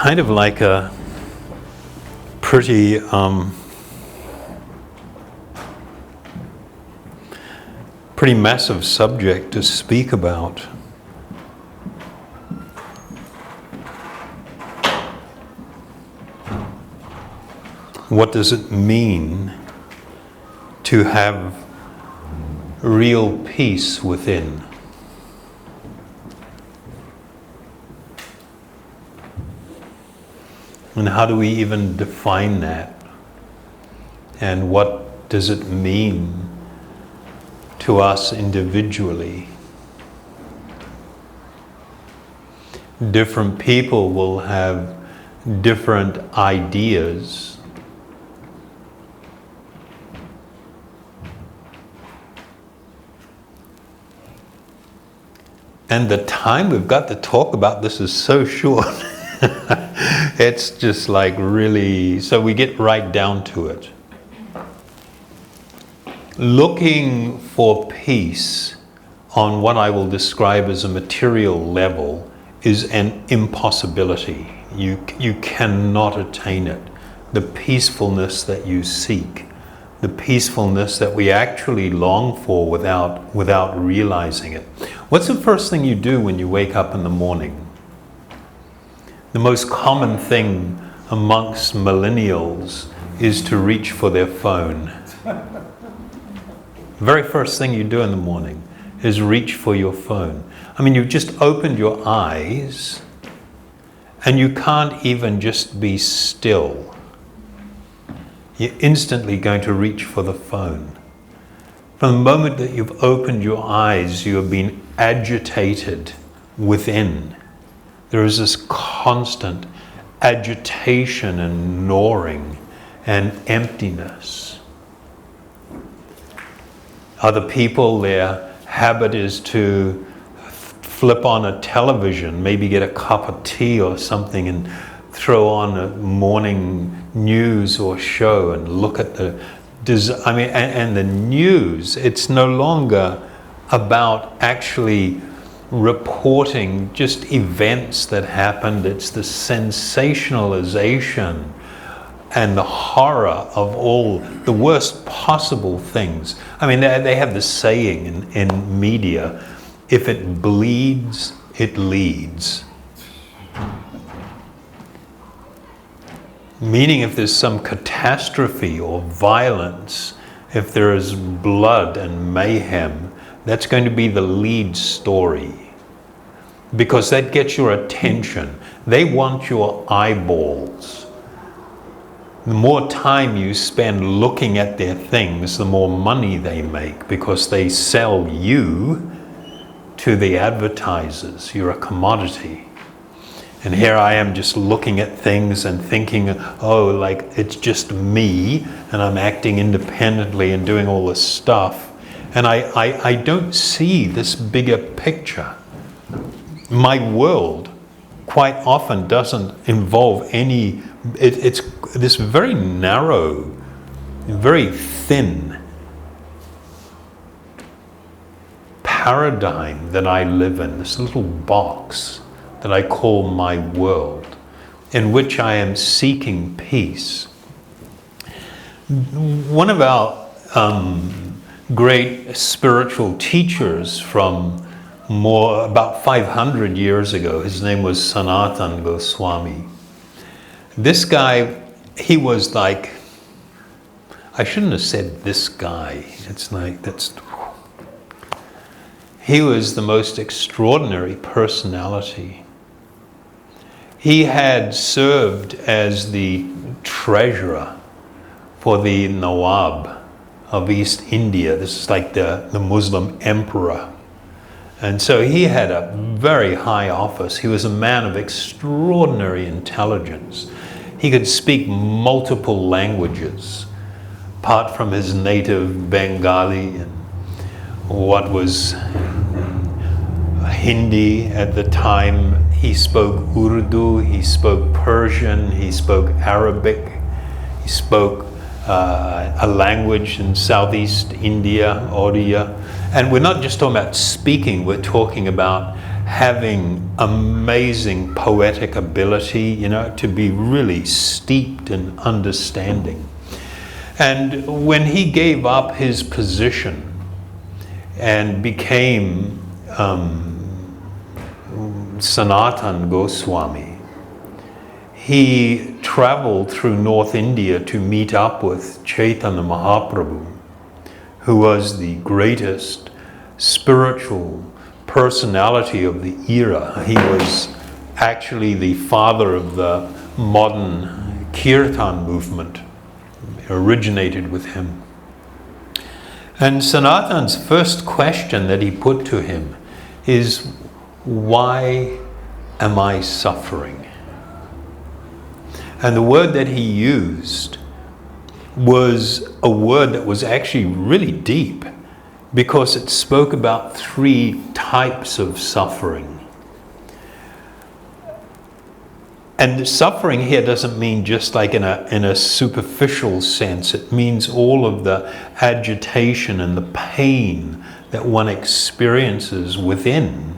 kind of like a pretty pretty massive subject to speak about. What does it mean to have real peace within? And how do we even define that? And what does it mean to us individually? Different people will have different ideas. And the time we've got to talk about this is so short. It's just like really, so we get right down to it. Looking for peace on what I will describe as a material level is an impossibility. You cannot attain it. The peacefulness that you seek, the peacefulness that we actually long for without realizing it. What's the first thing you do when you wake up in the morning? The most common thing amongst millennials is to reach for their phone. The very first thing you do in the morning is reach for your phone. I mean, you've just opened your eyes and you can't even just be still. You're instantly going to reach for the phone. From the moment that you've opened your eyes, you have been agitated within. There is this constant agitation and gnawing and emptiness. Other people, their habit is to flip on a television, maybe get a cup of tea or something and throw on a morning news or show and look at the and the news. It's no longer about actually reporting just events that happened. It's the sensationalization and the horror of all the worst possible things. I mean, they have this saying in media, if it bleeds, it leads. Meaning if there's some catastrophe or violence, if there is blood and mayhem, that's going to be the lead story. Because that gets your attention. They want your eyeballs. The more time you spend looking at their things, the more money they make, because they sell you to the advertisers. You're a commodity. And here I am just looking at things and thinking, oh, like it's just me and I'm acting independently and doing all this stuff. And I don't see this bigger picture. My world quite often doesn't involve any, it's this very narrow, very thin paradigm that I live in, this little box that I call my world, in which I am seeking peace. One of our great spiritual teachers from about 500 years ago, his name was Sanatana Goswami. This guy, he was like, I shouldn't have said this guy, it's like, he was the most extraordinary personality. He had served as the treasurer for the Nawab of East India. This is like the Muslim emperor. And so he had a very high office. He was a man of extraordinary intelligence. He could speak multiple languages, apart from his native Bengali and what was Hindi at the time. He spoke Urdu, he spoke Persian, he spoke Arabic, he spoke a language in Southeast India, Odia. And we're not just talking about speaking, we're talking about having amazing poetic ability, to be really steeped in understanding. And when he gave up his position and became Sanatan Goswami, he traveled through North India to meet up with Chaitanya Mahaprabhu, who was the greatest spiritual personality of the era. He was actually the father of the modern Kirtan movement, originated with him. And Sanatan's first question that he put to him is, why am I suffering? And the word that he used was a word that was actually really deep, because it spoke about 3 types of suffering. And suffering here doesn't mean just like in a superficial sense. It means all of the agitation and the pain that one experiences within.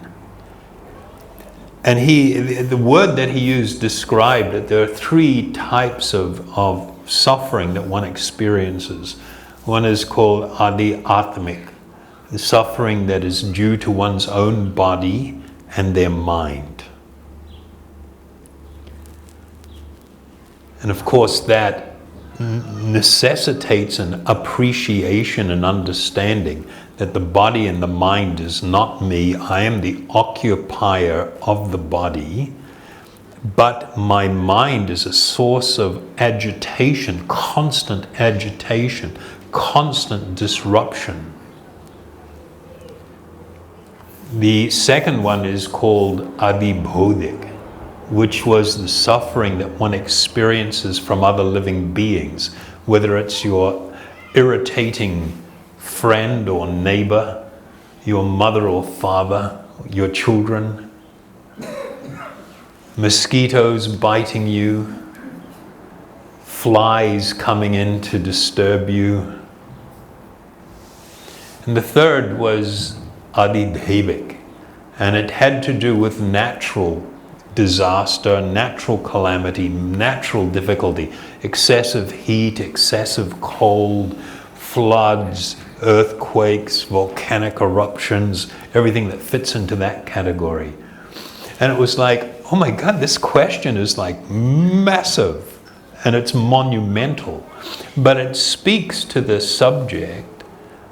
And the word that he used described that there are 3 types of suffering that one experiences. One is called adi-atmic, the suffering that is due to one's own body and their mind. And of course that necessitates an appreciation and understanding that the body and the mind is not me. I am the occupier of the body, but my mind is a source of agitation, constant disruption. The second one is called adibodhik, which was the suffering that one experiences from other living beings, whether it's your irritating friend or neighbor, your mother or father, your children, mosquitoes biting you, flies coming in to disturb you. And the third was adidevik, and it had to do with natural disaster, natural calamity, natural difficulty, excessive heat, excessive cold, floods, earthquakes, volcanic eruptions, everything that fits into that category. And it was like, oh my God, this question is like massive and it's monumental, but it speaks to the subject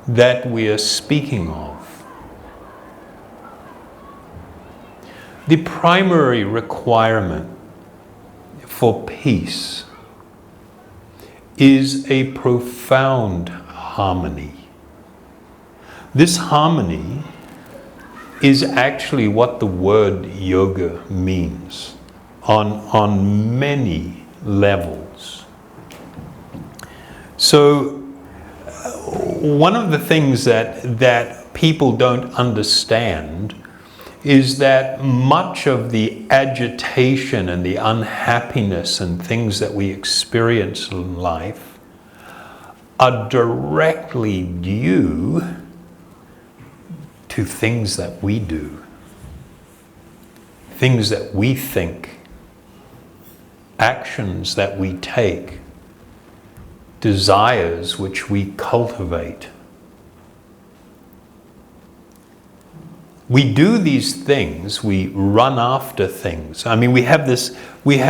that we are speaking of. The primary requirement for peace is a profound harmony. This harmony is actually what the word yoga means on many levels. So one of the things that people don't understand is that much of the agitation and the unhappiness and things that we experience in life are directly due to things that we do, things that we think, actions that we take, desires which we cultivate. We do these things, we run after things. I mean, we have this really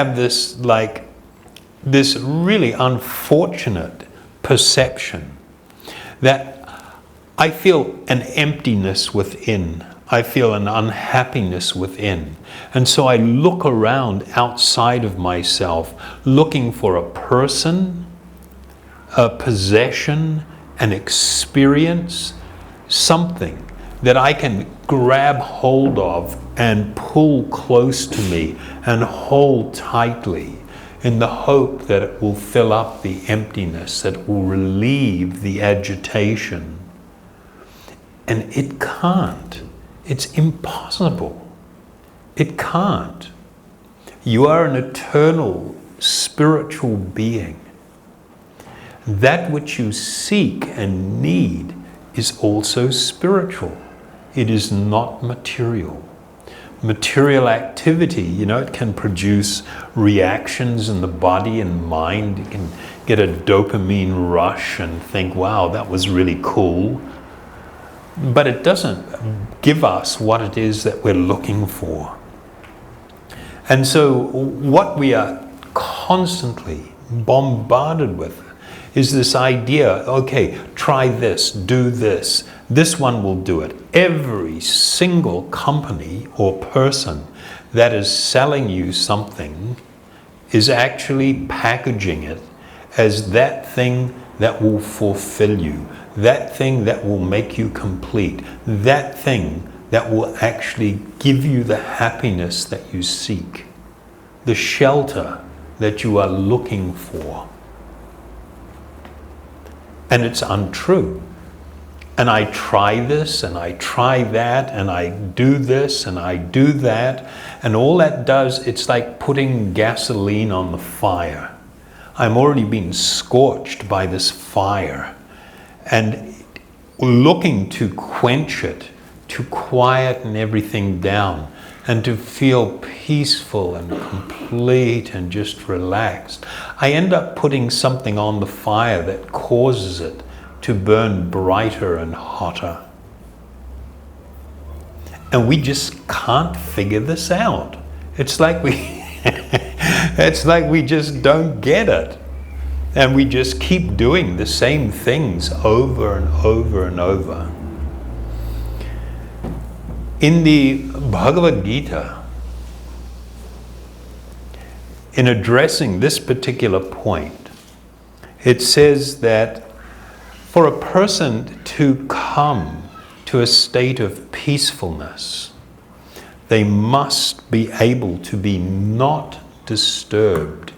unfortunate perception that I feel an emptiness within. I feel an unhappiness within. And so I look around outside of myself, looking for a person, a possession, an experience, something that I can grab hold of and pull close to me and hold tightly in the hope that it will fill up the emptiness, that it will relieve the agitation. And it can't. It's impossible. It can't. You are an eternal spiritual being. That which you seek and need is also spiritual. It is not material. material activity. You know, it can produce reactions in the body and mind. You can get a dopamine rush and think, wow, that was really cool. But it doesn't give us what it is that we're looking for. And so what we are constantly bombarded with is this idea, okay, try this, do this. This one will do it. Every single company or person that is selling you something is actually packaging it as that thing that will fulfill you, that thing that will make you complete, that thing that will actually give you the happiness that you seek, the shelter that you are looking for. And it's untrue. And I try this and I try that and I do this and I do that, and all that does, it's like putting gasoline on the fire. I'm already being scorched by this fire and looking to quench it, to quieten everything down and to feel peaceful and complete and just relaxed. I end up putting something on the fire that causes it to burn brighter and hotter. And we just can't figure this out. It's like we just don't get it. And we just keep doing the same things over and over and over. In the Bhagavad Gita, in addressing this particular point, it says that for a person to come to a state of peacefulness, they must be able to be not disturbed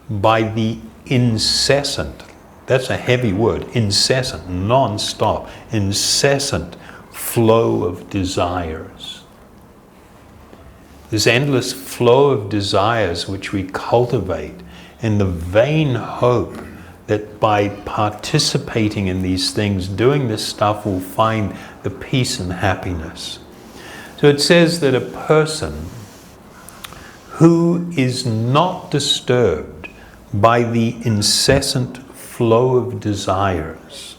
by the incessant, that's a heavy word, incessant, non-stop, incessant flow of desires. This endless flow of desires which we cultivate in the vain hope that by participating in these things, doing this stuff, we'll find the peace and happiness. So it says that a person who is not disturbed by the incessant flow of desires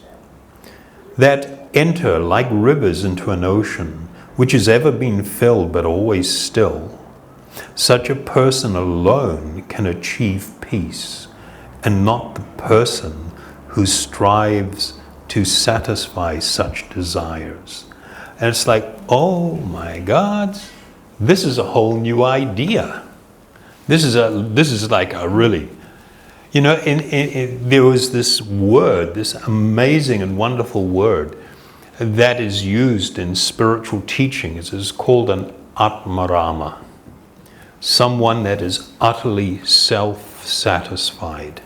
that enter like rivers into an ocean, which has ever been filled but always still, such a person alone can achieve peace, and not the person who strives to satisfy such desires. And it's like, oh my God, this is a whole new idea. This is like a really, you know, there was this word, this amazing and wonderful word that is used in spiritual teachings. It's called an Atmarama, someone that is utterly self-satisfied.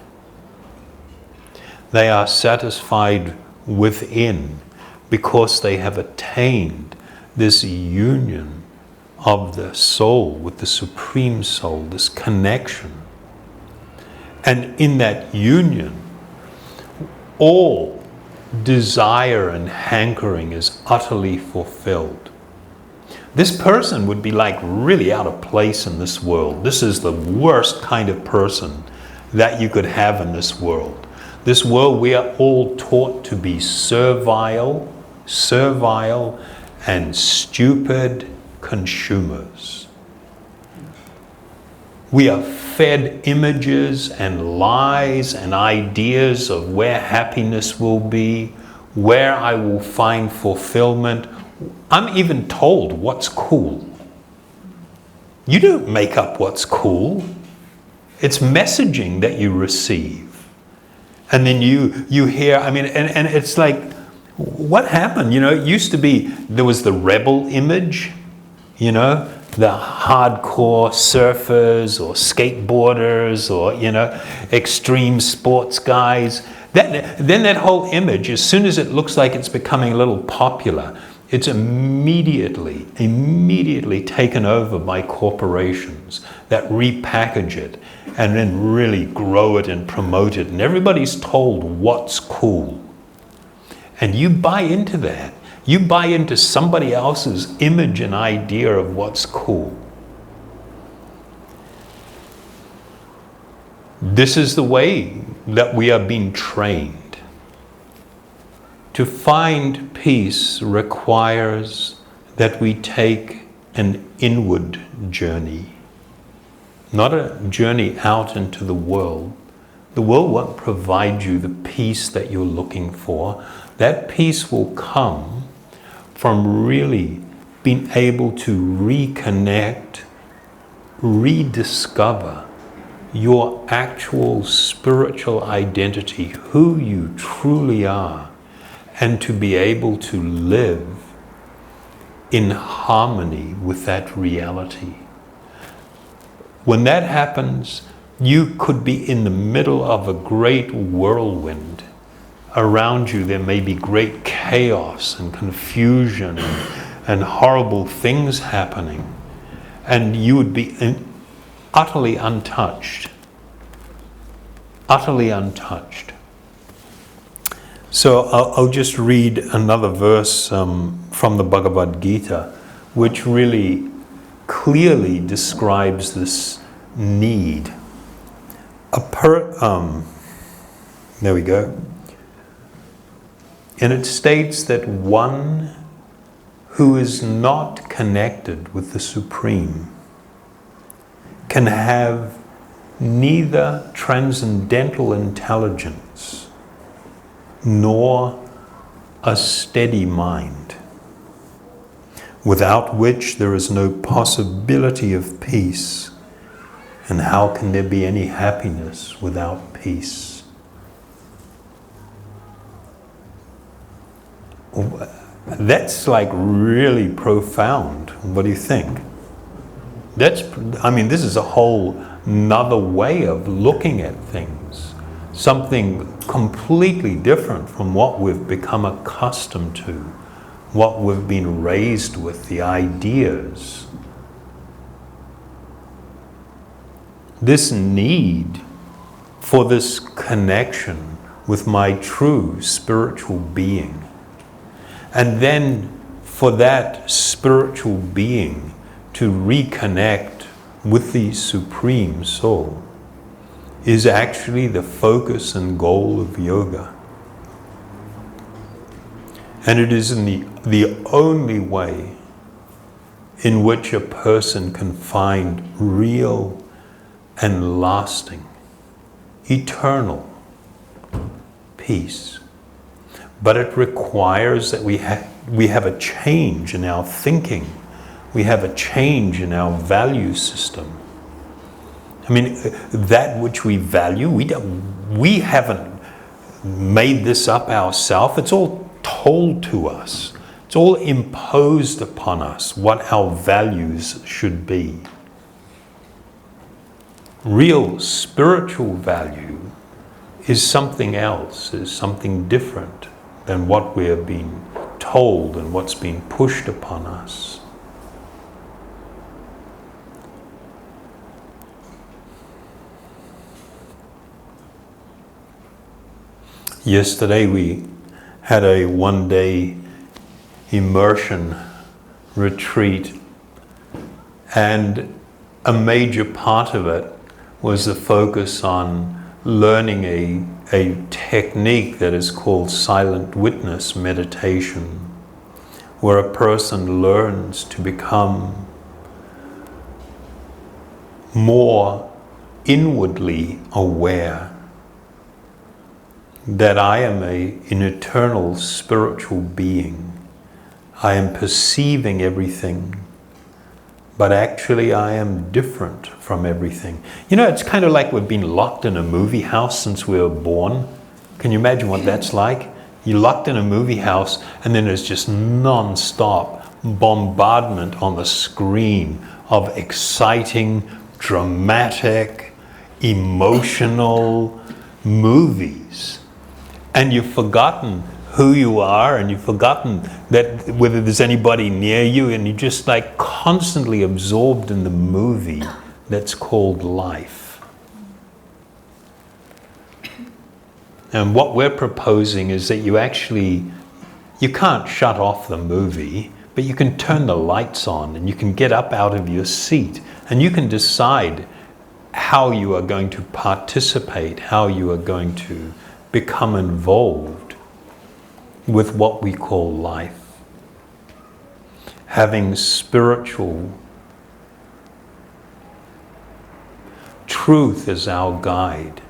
They are satisfied within because they have attained this union of the soul with the Supreme Soul, this connection. And in that union, all desire and hankering is utterly fulfilled. This person would be like really out of place in this world. This is the worst kind of person that you could have in this world. This world, we are all taught to be servile and stupid consumers. We are fed images and lies and ideas of where happiness will be, where I will find fulfillment. I'm even told what's cool. You don't make up what's cool. It's messaging that you receive. And then you hear, I mean, and it's like, what happened? You know, it used to be, there was the rebel image, you know, the hardcore surfers or skateboarders or, you know, extreme sports guys. Then that whole image, as soon as it looks like it's becoming a little popular, it's immediately taken over by corporations that repackage it and then really grow it and promote it. And everybody's told what's cool. And you buy into that. You buy into somebody else's image and idea of what's cool. This is the way that we are being trained. To find peace requires that we take an inward journey, not a journey out into the world. The world won't provide you the peace that you're looking for. That peace will come from really being able to reconnect, rediscover your actual spiritual identity, who you truly are, and to be able to live in harmony with that reality. When that happens, you could be in the middle of a great whirlwind. Around you there may be great chaos and confusion and horrible things happening, and you would be utterly untouched. Utterly untouched. So I'll just read another verse from the Bhagavad Gita, which really clearly describes this need. There we go. And it states that one who is not connected with the Supreme can have neither transcendental intelligence nor a steady mind, without which there is no possibility of peace. And how can there be any happiness without peace? That's like really profound. What do you think? This is a whole another way of looking at things. Something completely different from what we've become accustomed to, what we've been raised with, the ideas. This need for this connection with my true spiritual being. And then for that spiritual being to reconnect with the Supreme Soul is actually the focus and goal of yoga. And it is the only way in which a person can find real and lasting, eternal peace. But it requires that we have a change in our thinking. We have a change in our value system. I mean, that which we value, we haven't made this up ourselves. It's all told to us. It's all imposed upon us what our values should be. Real spiritual value is something else, is something different than what we have been told and what's been pushed upon us. Yesterday we had a one-day immersion retreat, and a major part of it was the focus on learning a technique that is called silent witness meditation, where a person learns to become more inwardly aware that I am an eternal spiritual being. I am perceiving everything, but actually I am different from everything. You know, it's kind of like we've been locked in a movie house since we were born. Can you imagine what that's like? You're locked in a movie house and then there's just non-stop bombardment on the screen of exciting, dramatic, emotional movies. And you've forgotten who you are, and you've forgotten that whether there's anybody near you, and you're just like constantly absorbed in the movie that's called life. And what we're proposing is that you actually You can't shut off the movie, but you can turn the lights on and you can get up out of your seat and you can decide how you are going to participate, how you are going to become involved with what we call life. Having spiritual truth as our guide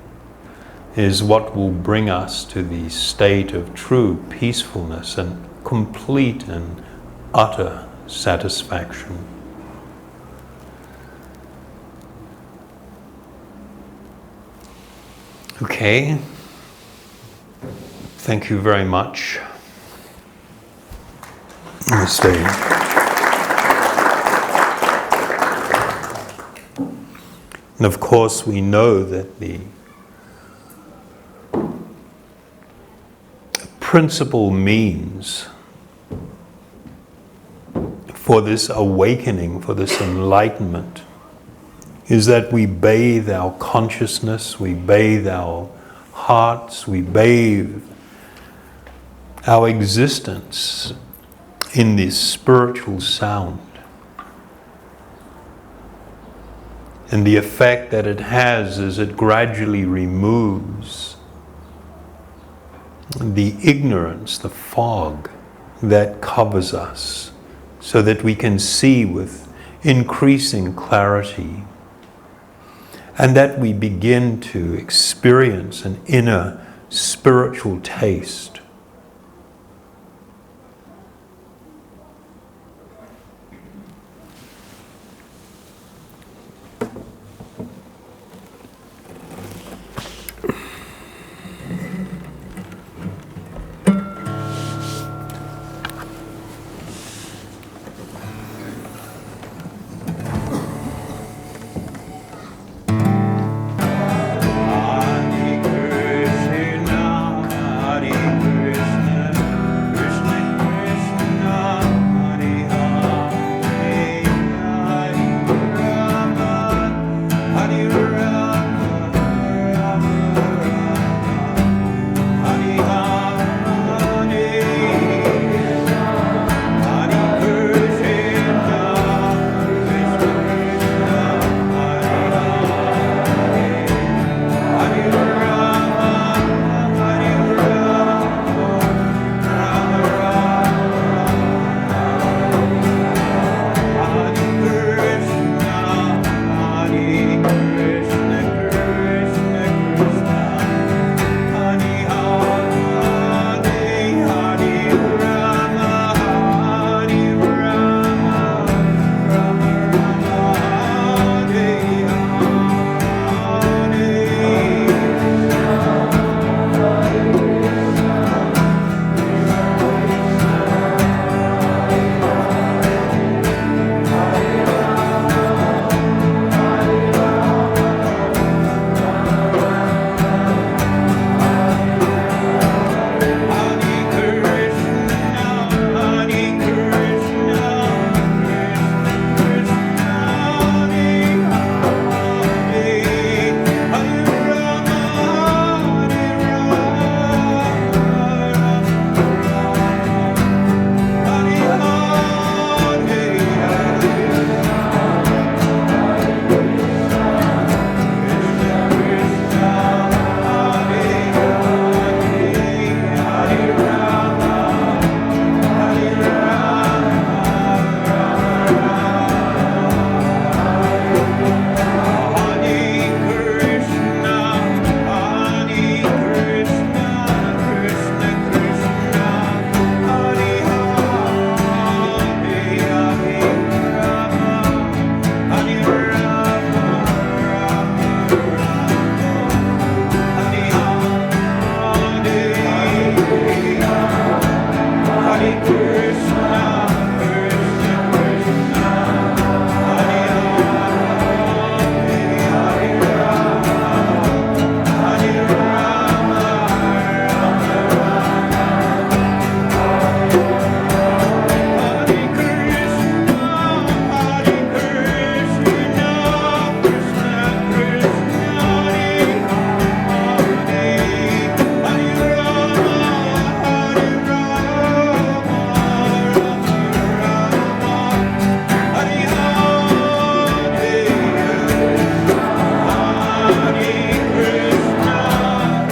is what will bring us to the state of true peacefulness and complete and utter satisfaction. Okay. Thank you very much. Namaste. And of course, we know that the principal means for this awakening, for this enlightenment, is that we bathe our consciousness, we bathe our hearts, we bathe our existence in this spiritual sound. And the effect that it has is it gradually removes the ignorance, the fog that covers us, so that we can see with increasing clarity, and that we begin to experience an inner spiritual taste. Hare Krishna, Hare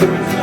Thank you.